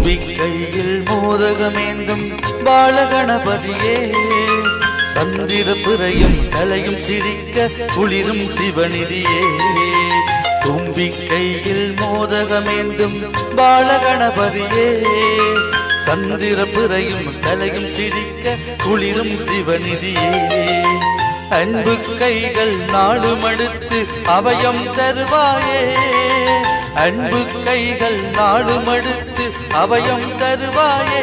தும்பிக்கையில் மோதகமேந்தும் பாலகணபதியே சந்திர பிறையும் தலையும் சிரிக்க குளிரும் சிவநிதியே தும்பிக்கையில் மோதகமேந்தும் பாலகணபதியே சந்திர பிறையும் தலையும் சிரிக்க குளிரும் சிவநிதியே அன்பு கைகள் நாடுமடுத்து அபயம் தருவாயே அன்பு கைகள் நாடுமடுத்து அபயம் தருவாயே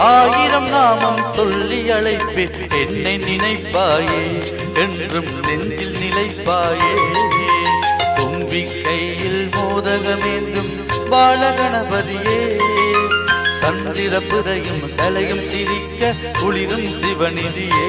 ஆயிரம் நாமம் சொல்லி அழைப்பே என்னை நினைப்பாயே என்றும் நெஞ்சில் நிலைப்பாயே தும்பிக்கையில் மோதகமேந்தும் பாலகணபதியே சந்திர பிறையும் தலையும் சிரிக்க குளிரும் சிவநிதியே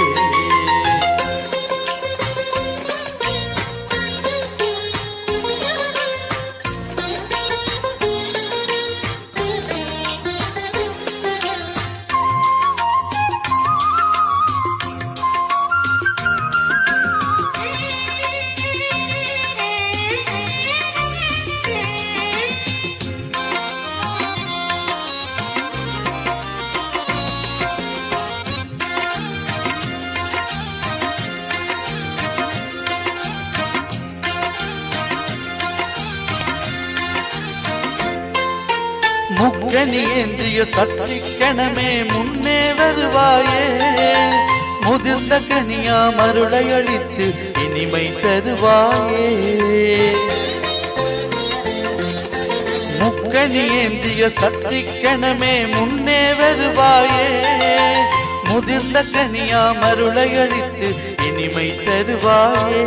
முக்கனி ஏந்திய சக்திக்கணமே முன்னே வருவாயே முதிர்ந்த கனியா மருளை அளித்து இனிமை தருவாயே முக்கனி ஏந்திய சக்திக்கணமே முன்னே வருவாயே முதிர்ந்த கனியா மருளை அளித்து இனிமை தருவாயே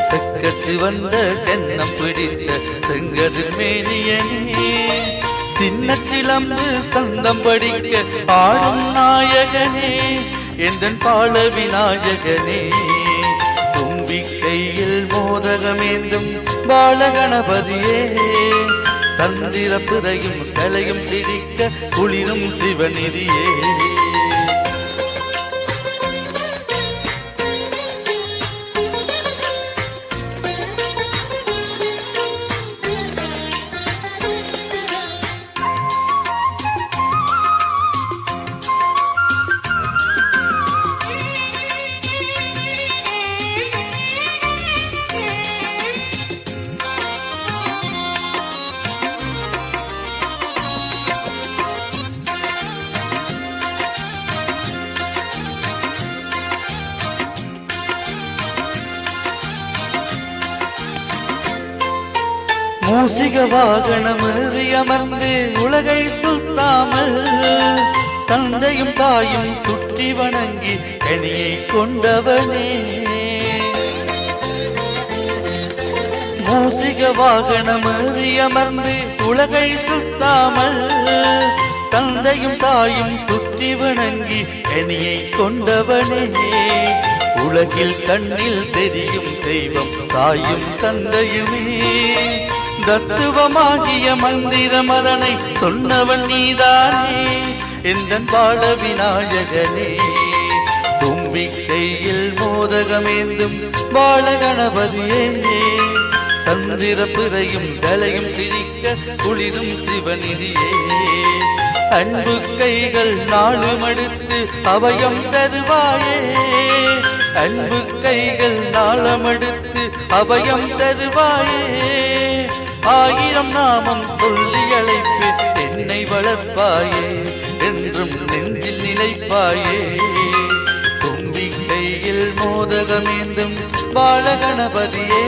செக்கத்து வந்த கண்ணம் பிடித்த செங்கதிர் மேனியனே சின்ன சிலம்பு சந்தம் படிக்க பாடும் நாயகனே எந்தன் பால விநாயகனே தும்பிக்கையில் மோதகமேந்தும் பாலகணபதியே சந்திர பிறையும் தலையும் சிரிக்க குளிரும் சிவநிதியே மூசிக வாகனம் அமர்ந்து உலகை சுத்தாமல் தந்தையும் தாயும் சுற்றி வணங்கி கனியை கொண்டவனே மூசிக வாகனம் அமர்ந்து உலகை சுத்தாமல் தந்தையும் தாயும் சுற்றி வணங்கி கனியை கொண்டவனே உலகில் கண்ணில் தெரியும் தெய்வம் தாயும் தந்தையுமே தத்துவமாகிய மந்திரம் அதனை சொன்னவன் நீதானே எந்தன் பால விநாயகனே தும்பிக்கையில் மோதகமேந்தும் பாலகணபதியே சந்திர பிறையும் தலையும் சிரிக்க குளிரும் சிவநிதியே அன்பு கைகள் நாளுமடுத்து அபயம் தருவாயே அன்பு கைகள் நாளமடுத்து அபயம் தருவாயே ஆயிரம் நாமம் சொல்லி அழைப்பே என்னை வளர்ப்பாயே என்றும் நெஞ்சில் நிலைப்பாயே தும்பிக்கையில் மோதகமேந்தும் பாலகணபதியே